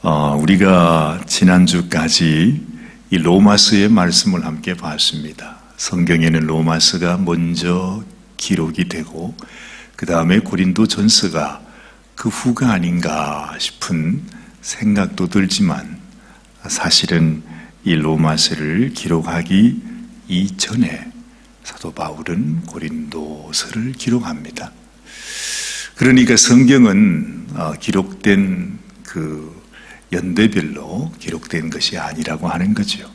우리가 지난주까지 이 로마서의 말씀을 함께 봤습니다. 성경에는 로마서가 먼저 기록이 되고 그 다음에 고린도전서가 그 후가 아닌가 싶은 생각도 들지만 사실은 이 로마서를 기록하기 이전에 사도 바울은 고린도서를 기록합니다. 그러니까 성경은 기록된 그 연대별로 기록된 것이 아니라고 하는 거죠.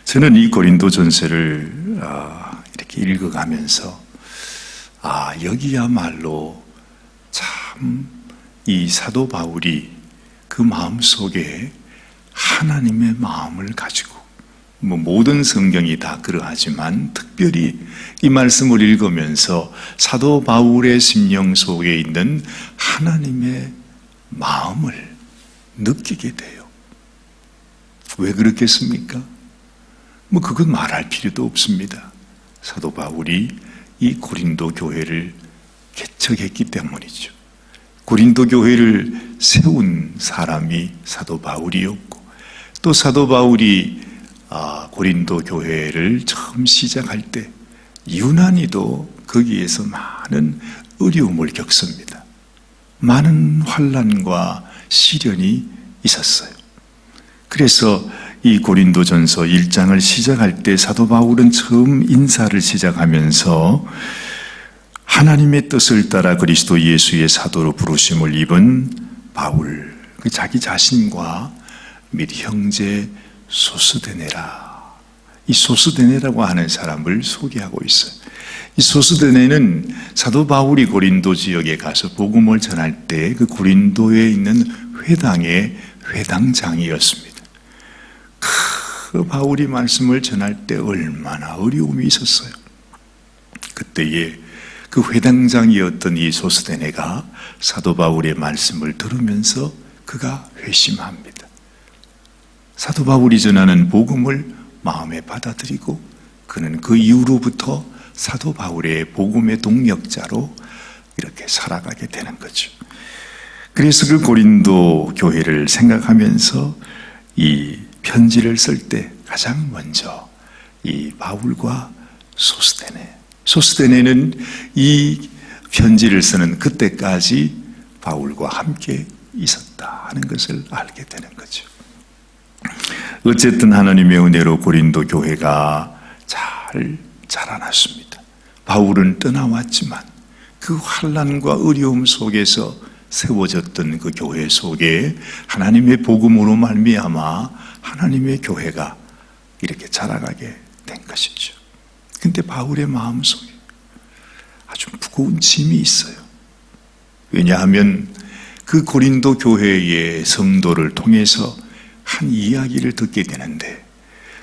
저는 이 고린도전서를 이렇게 읽어가면서 여기야말로 참 이 사도 바울이 그 마음속에 하나님의 마음을 가지고 모든 성경이 다 그러하지만 특별히 이 말씀을 읽으면서 사도 바울의 심령 속에 있는 하나님의 마음을 느끼게 돼요. 왜 그렇겠습니까? 그건 말할 필요도 없습니다. 사도 바울이 이 고린도 교회를 개척했기 때문이죠. 고린도 교회를 세운 사람이 사도 바울이었고 또 사도 바울이 고린도 교회를 처음 시작할 때 유난히도 거기에서 많은 어려움을 겪습니다. 많은 환난과 시련이 있었어요. 그래서 이 고린도전서 1장을 시작할 때 사도 바울은 처음 인사를 시작하면서 하나님의 뜻을 따라 그리스도 예수의 사도로 부르심을 입은 바울, 자기 자신과 및 형제 소스데네라, 이 소스데네라고 하는 사람을 소개하고 있어요. 이 소스데네는 사도 바울이 고린도 지역에 가서 복음을 전할 때 그 고린도에 있는 회당의 회당장이었습니다. 그 바울이 말씀을 전할 때 얼마나 어려움이 있었어요. 그때에 그 회당장이었던 이 소스데네가 사도 바울의 말씀을 들으면서 그가 회심합니다. 사도 바울이 전하는 복음을 마음에 받아들이고 그는 그 이후로부터 사도 바울의 복음의 동력자로 이렇게 살아가게 되는 거죠. 그래서 그 고린도 교회를 생각하면서 이 편지를 쓸 때 가장 먼저 이 바울과 소스데네는 이 편지를 쓰는 그때까지 바울과 함께 있었다 하는 것을 알게 되는 거죠. 어쨌든 하나님의 은혜로 고린도 교회가 잘 자라났습니다. 바울은 떠나왔지만 그 환난과 어려움 속에서 세워졌던 그 교회 속에 하나님의 복음으로 말미암아 하나님의 교회가 이렇게 자라가게 된 것이죠. 근데 바울의 마음속에 아주 무거운 짐이 있어요. 왜냐하면 그 고린도 교회의 성도를 통해서 한 이야기를 듣게 되는데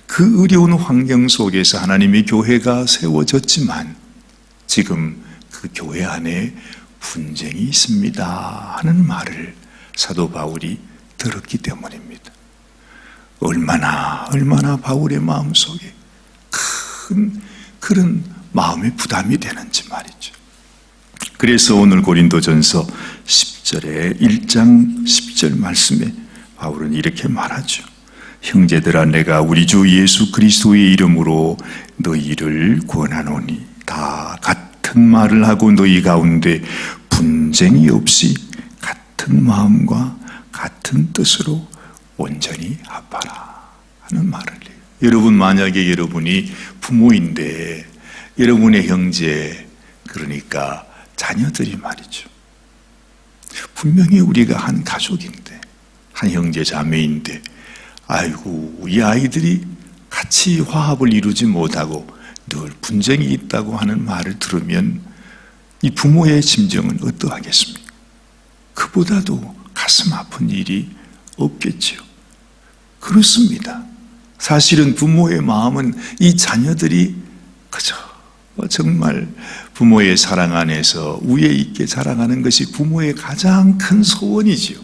그 어려운 환경 속에서 하나님의 교회가 세워졌지만 지금 그 교회 안에 분쟁이 있습니다 하는 말을 사도 바울이 들었기 때문입니다. 얼마나 바울의 마음속에 큰 그런 마음의 부담이 되는지 말이죠. 그래서 오늘 고린도전서 10절에 1장 10절 말씀에 바울은 이렇게 말하죠. 형제들아, 내가 우리 주 예수 그리스도의 이름으로 너희를 권하노니 다 같은 말을 하고 너희 가운데 분쟁이 없이 같은 마음과 같은 뜻으로 온전히 합하라 하는 말을 해요. 여러분, 만약에 여러분이 부모인데 여러분의 형제, 그러니까 자녀들이 말이죠, 분명히 우리가 한 가족인데 한 형제 자매인데 아이고 이 아이들이 같이 화합을 이루지 못하고 늘 분쟁이 있다고 하는 말을 들으면 이 부모의 심정은 어떠하겠습니까? 그보다도 가슴 아픈 일이 없겠죠. 그렇습니다. 사실은 부모의 마음은 이 자녀들이 그저 정말 부모의 사랑 안에서 우애 있게 자라가는 것이 부모의 가장 큰 소원이지요.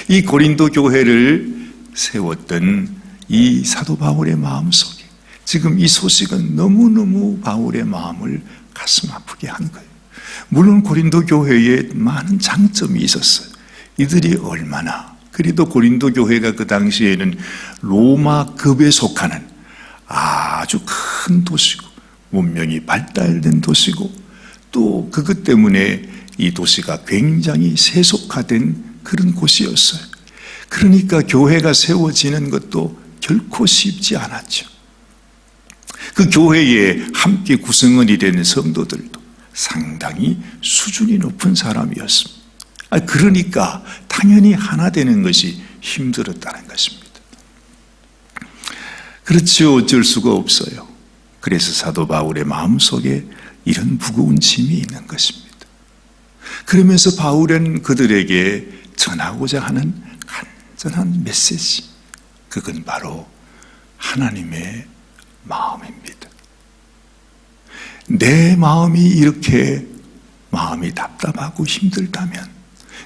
이 고린도 교회를 세웠던 이 사도 바울의 마음속에 지금 이 소식은 너무너무 바울의 마음을 가슴 아프게 한 거예요. 물론 고린도 교회에 많은 장점이 있었어요. 이들이 얼마나 그래도 고린도 교회가 그 당시에는 로마급에 속하는 아주 큰 도시고 문명이 발달된 도시고 또 그것 때문에 이 도시가 굉장히 세속화된 그런 곳이었어요. 그러니까 교회가 세워지는 것도 결코 쉽지 않았죠. 그 교회에 함께 구성원이 된 성도들도 상당히 수준이 높은 사람이었습니다. 그러니까 당연히 하나 되는 것이 힘들었다는 것입니다. 그렇죠. 어쩔 수가 없어요. 그래서 사도 바울의 마음속에 이런 무거운 짐이 있는 것입니다. 그러면서 바울은 그들에게 전하고자 하는 간절한 메시지, 그건 바로 하나님의 마음입니다. 내 마음이 이렇게 마음이 답답하고 힘들다면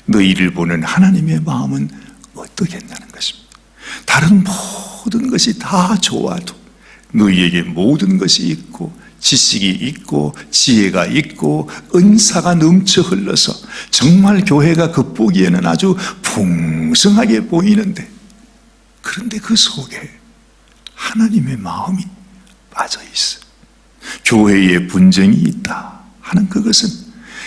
너희를 보는 하나님의 마음은 어떻겠냐는 것입니다. 다른 모든 것이 다 좋아도 너희에게 모든 것이 있고 지식이 있고 지혜가 있고 은사가 넘쳐 흘러서 정말 교회가 겉보기에는 아주 풍성하게 보이는데, 그런데 그 속에 하나님의 마음이 빠져 있어. 교회에 분쟁이 있다 하는 그것은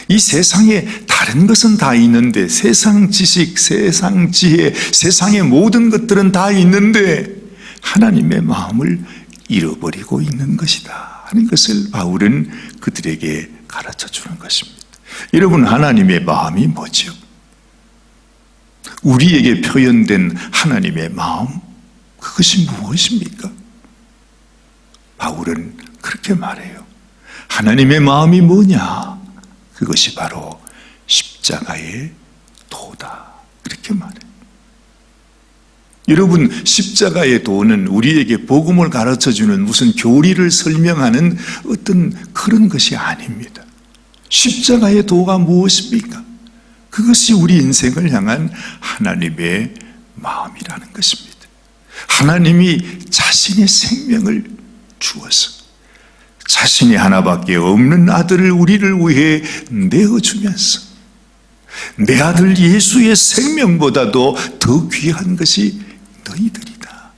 이 세상에 다른 것은 다 있는데, 세상 지식, 세상 지혜, 세상의 모든 것들은 다 있는데 하나님의 마음을 잃어버리고 있는 것이다 하는 것을 바울은 그들에게 가르쳐 주는 것입니다. 여러분, 하나님의 마음이 뭐죠? 우리에게 표현된 하나님의 마음, 그것이 무엇입니까? 바울은 그렇게 말해요. 하나님의 마음이 뭐냐? 그것이 바로 십자가의 도다, 그렇게 말해요. 여러분, 십자가의 도는 우리에게 복음을 가르쳐주는 무슨 교리를 설명하는 어떤 그런 것이 아닙니다. 십자가의 도가 무엇입니까? 그것이 우리 인생을 향한 하나님의 마음이라는 것입니다. 하나님이 자신의 생명을 주어서 자신이 하나밖에 없는 아들을 우리를 위해 내어주면서 내 아들 예수의 생명보다도 더 귀한 것이 너희들이다.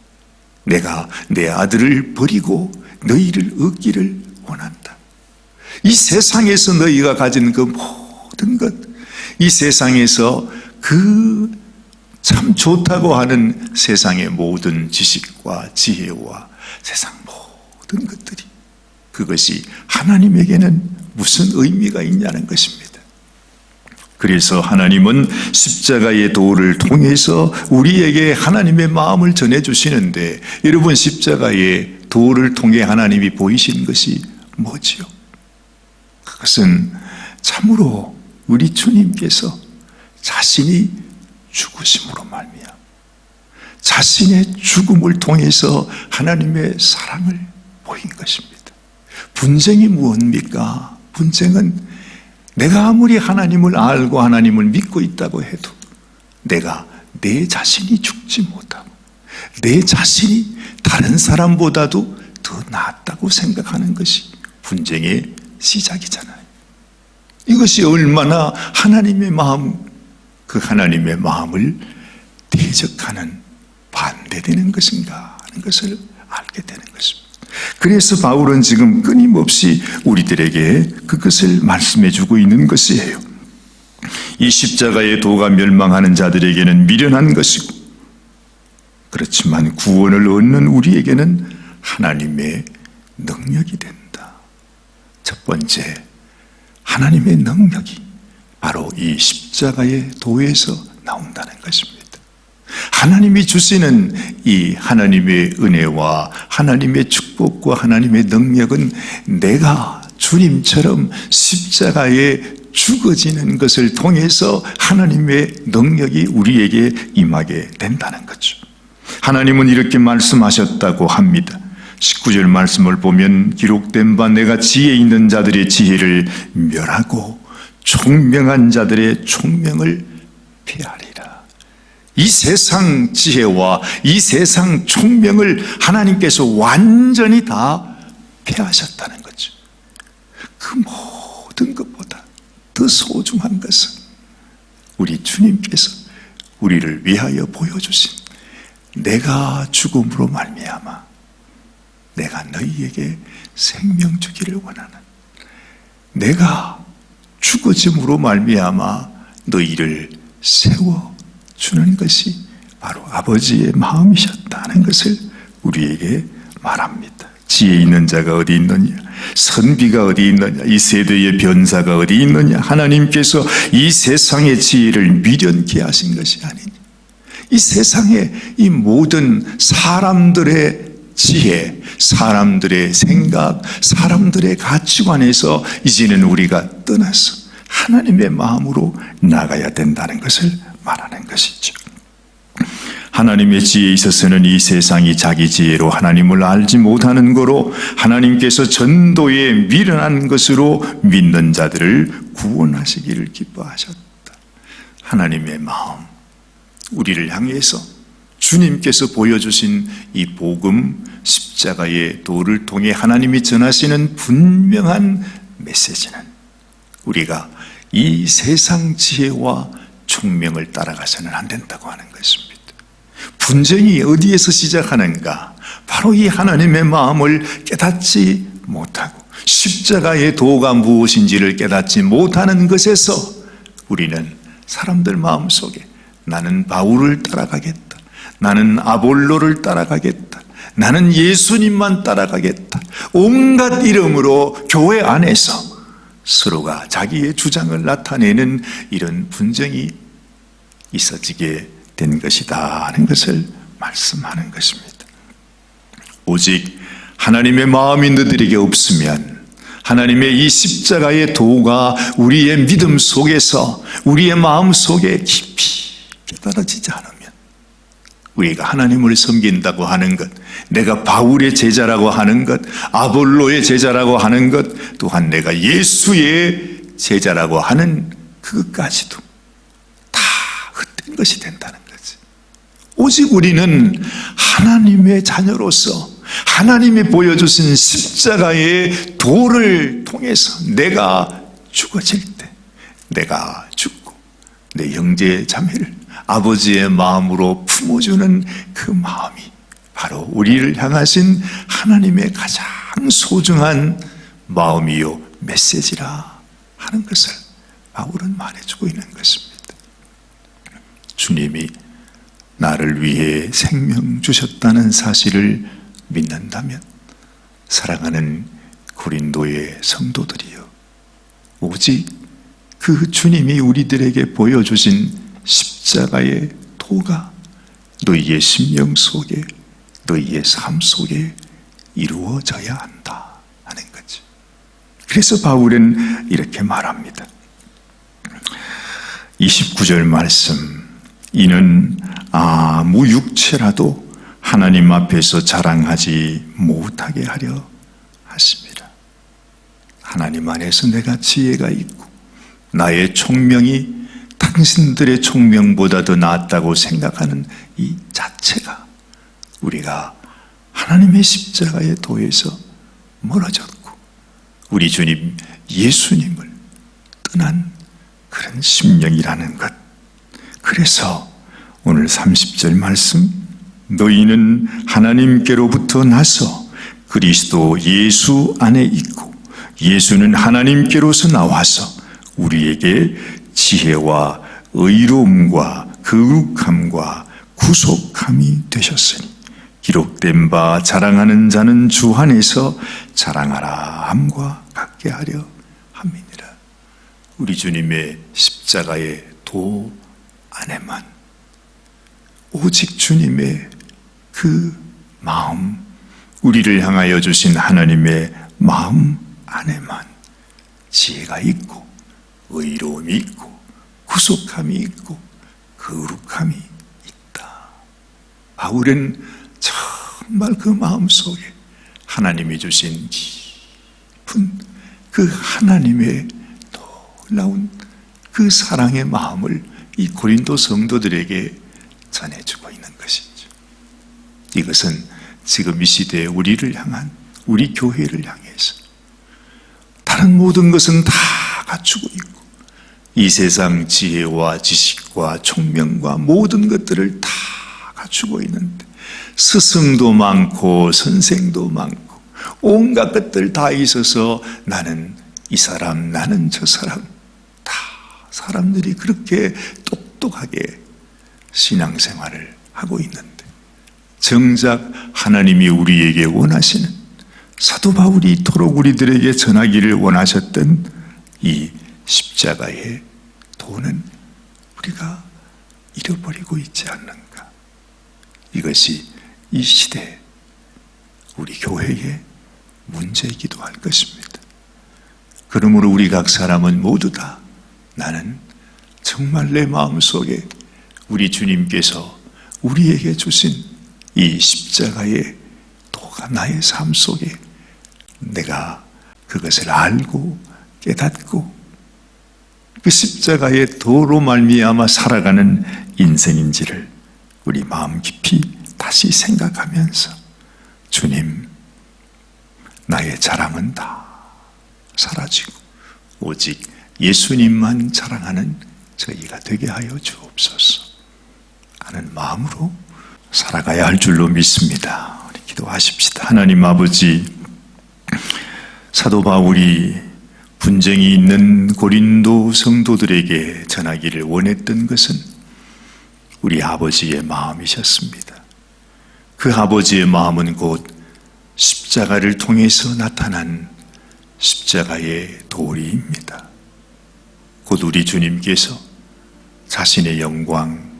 내가 내 아들을 버리고 너희를 얻기를 원한다. 이 세상에서 너희가 가진 그 모든 것, 이 세상에서 그 참 좋다고 하는 세상의 모든 지식과 지혜와 세상 모든 것들이, 그것이 하나님에게는 무슨 의미가 있냐는 것입니다. 그래서 하나님은 십자가의 도를 통해서 우리에게 하나님의 마음을 전해주시는데, 여러분, 십자가의 도를 통해 하나님이 보이신 것이 뭐지요? 그것은 참으로 우리 주님께서 자신이 죽으심으로 말미암아 자신의 죽음을 통해서 하나님의 사랑을 보인 것입니다. 분쟁이 무엇입니까? 분쟁은 내가 아무리 하나님을 알고 하나님을 믿고 있다고 해도 내가 내 자신이 죽지 못하고 내 자신이 다른 사람보다도 더 낫다고 생각하는 것이 분쟁의 시작이잖아요. 이것이 얼마나 하나님의 마음, 그 하나님의 마음을 대적하는, 반대되는 것인가 하는 것을 알게 되는 것입니다. 그래서 바울은 지금 끊임없이 우리들에게 그것을 말씀해 주고 있는 것이에요. 이 십자가의 도가 멸망하는 자들에게는 미련한 것이고, 그렇지만 구원을 얻는 우리에게는 하나님의 능력이 된다. 첫 번째, 하나님의 능력이 바로 이 십자가의 도에서 나온다는 것입니다. 하나님이 주시는 이 하나님의 은혜와 하나님의 축복과 하나님의 능력은 내가 주님처럼 십자가에 죽어지는 것을 통해서 하나님의 능력이 우리에게 임하게 된다는 거죠. 하나님은 이렇게 말씀하셨다고 합니다. 19절 말씀을 보면 기록된 바 내가 지혜 있는 자들의 지혜를 멸하고 총명한 자들의 총명을 폐하리라. 이 세상 지혜와 이 세상 총명을 하나님께서 완전히 다 폐하셨다는 거죠. 그 모든 것보다 더 소중한 것은 우리 주님께서 우리를 위하여 보여주신 내가 죽음으로 말미암아 내가 너희에게 생명 주기를 원하는, 내가 죽어짐으로 말미암아 너희를 세워주는 것이 바로 아버지의 마음이셨다는 것을 우리에게 말합니다. 지혜 있는 자가 어디 있느냐, 선비가 어디 있느냐, 이 세대의 변사가 어디 있느냐. 하나님께서 이 세상의 지혜를 미련케 하신 것이 아니니, 이 세상의 이 모든 사람들의 지혜, 사람들의 생각, 사람들의 가치관에서 이제는 우리가 떠나서 하나님의 마음으로 나가야 된다는 것을 말하는 것이죠. 하나님의 지혜에 있어서는 이 세상이 자기 지혜로 하나님을 알지 못하는 거로 하나님께서 전도에 미련한 것으로 믿는 자들을 구원하시기를 기뻐하셨다. 하나님의 마음, 우리를 향해서 주님께서 보여주신 이 복음, 십자가의 도를 통해 하나님이 전하시는 분명한 메시지는 우리가 이 세상 지혜와 총명을 따라가서는 안 된다고 하는 것입니다. 분쟁이 어디에서 시작하는가? 바로 이 하나님의 마음을 깨닫지 못하고 십자가의 도가 무엇인지를 깨닫지 못하는 것에서 우리는 사람들 마음속에 나는 바울을 따라가겠다, 나는 아볼로를 따라가겠다, 나는 예수님만 따라가겠다, 온갖 이름으로 교회 안에서 서로가 자기의 주장을 나타내는 이런 분쟁이 있어지게 된 것이다 하는 것을 말씀하는 것입니다. 오직 하나님의 마음이 너희들에게 없으면, 하나님의 이 십자가의 도가 우리의 믿음 속에서, 우리의 마음 속에 깊이 깨달아지지 않으면, 우리가 하나님을 섬긴다고 하는 것, 내가 바울의 제자라고 하는 것, 아볼로의 제자라고 하는 것, 또한 내가 예수의 제자라고 하는 그것까지도 다 헛된 것이 된다는 거지. 오직 우리는 하나님의 자녀로서 하나님이 보여주신 십자가의 도를 통해서 내가 죽어질 때, 내가 죽고 내 형제 자매를 아버지의 마음으로 품어주는 그 마음이 바로 우리를 향하신 하나님의 가장 소중한 마음이요 메시지라 하는 것을 바울은 말해주고 있는 것입니다. 주님이 나를 위해 생명 주셨다는 사실을 믿는다면, 사랑하는 고린도의 성도들이여, 오직 그 주님이 우리들에게 보여주신 십자가의 도가 너희의 심령 속에, 너희의 삶 속에 이루어져야 한다 하는 거지. 그래서 바울은 이렇게 말합니다. 29절 말씀, 이는 아무 육체라도 하나님 앞에서 자랑하지 못하게 하려 하십니다. 하나님 안에서 내가 지혜가 있고 나의 총명이 당신들의 총명보다 더 낫다고 생각하는 이 자체가 우리가 하나님의 십자가의 도에서 멀어졌고 우리 주님 예수님을 떠난 그런 심령이라는 것. 그래서 오늘 30절 말씀, 너희는 하나님께로부터 나서 그리스도 예수 안에 있고 예수는 하나님께로서 나와서 우리에게 지혜와 의로움과 거룩함과 구속함이 되셨으니 기록된 바 자랑하는 자는 주 안에서 자랑하라 함과 같게 하려 함이니라. 우리 주님의 십자가의 도 안에만, 오직 주님의 그 마음, 우리를 향하여 주신 하나님의 마음 안에만 지혜가 있고 의로움이 있고 구속함이 있고 거룩함이 있다. 바울은 정말 그 마음속에 하나님이 주신 깊은 그 하나님의 놀라운 그 사랑의 마음을 이 고린도 성도들에게 전해주고 있는 것이죠. 이것은 지금 이 시대에 우리를 향한, 우리 교회를 향해서 다른 모든 것은 다 갖추고 있고 이 세상 지혜와 지식과 총명과 모든 것들을 다 갖추고 있는데 스승도 많고 선생도 많고 온갖 것들 다 있어서 나는 이 사람 나는 저 사람 다 사람들이 그렇게 똑똑하게 신앙생활을 하고 있는데 정작 하나님이 우리에게 원하시는 사도 바울이 이토록 우리들에게 전하기를 원하셨던 이 십자가의 도는 우리가 잃어버리고 있지 않는가. 이것이 이 시대 우리 교회의 문제이기도 할 것입니다. 그러므로 우리 각 사람은 모두 다 나는 정말 내 마음속에 우리 주님께서 우리에게 주신 이 십자가의 도가 나의 삶 속에 내가 그것을 알고 깨닫고 그 십자가의 도로 말미암아 살아가는 인생인지를 우리 마음 깊이 다시 생각하면서 주님, 나의 자랑은 다 사라지고 오직 예수님만 자랑하는 저희가 되게 하여 주옵소서 하는 마음으로 살아가야 할 줄로 믿습니다. 우리 기도하십시다. 하나님 아버지, 사도 바울이 분쟁이 있는 고린도 성도들에게 전하기를 원했던 것은 우리 아버지의 마음이셨습니다. 그 아버지의 마음은 곧 십자가를 통해서 나타난 십자가의 도리입니다. 곧 우리 주님께서 자신의 영광,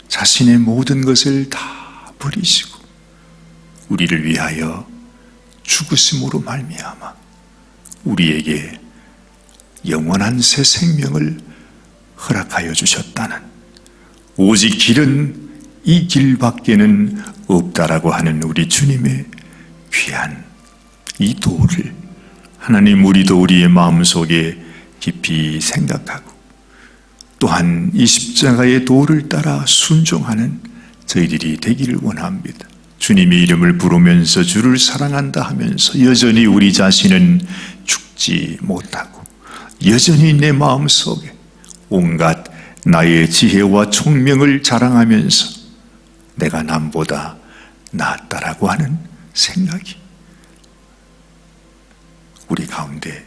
자신의 모든 것을 다 버리시고 우리를 위하여 죽으심으로 말미암아 우리에게 영원한 새 생명을 허락하여 주셨다는, 오직 길은 이 길밖에는 없다라고 하는 우리 주님의 귀한 이 도를 하나님, 우리도 우리의 마음속에 깊이 생각하고 또한 이 십자가의 도를 따라 순종하는 저희들이 되기를 원합니다. 주님의 이름을 부르면서 주를 사랑한다 하면서 여전히 우리 자신은 죽지 못하고 여전히 내 마음속에 온갖 나의 지혜와 총명을 자랑하면서 내가 남보다 낫다라고 하는 생각이 우리 가운데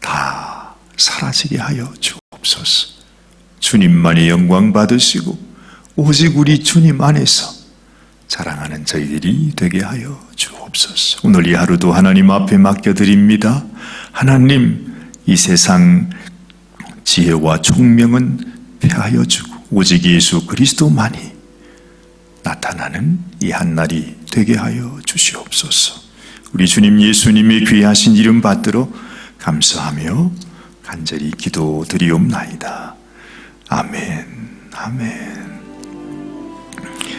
다 사라지게 하여 주옵소서. 주님만이 영광 받으시고 오직 우리 주님 안에서 자랑하는 저희들이 되게 하여 주옵소서. 오늘 이 하루도 하나님 앞에 맡겨드립니다. 하나님, 이 세상 지혜와 총명은 폐하여 주고 오직 예수 그리스도만이 나타나는 이 한날이 되게 하여 주시옵소서. 우리 주님 예수님의 귀하신 이름 받들어 감사하며 간절히 기도드리옵나이다. 아멘. 아멘.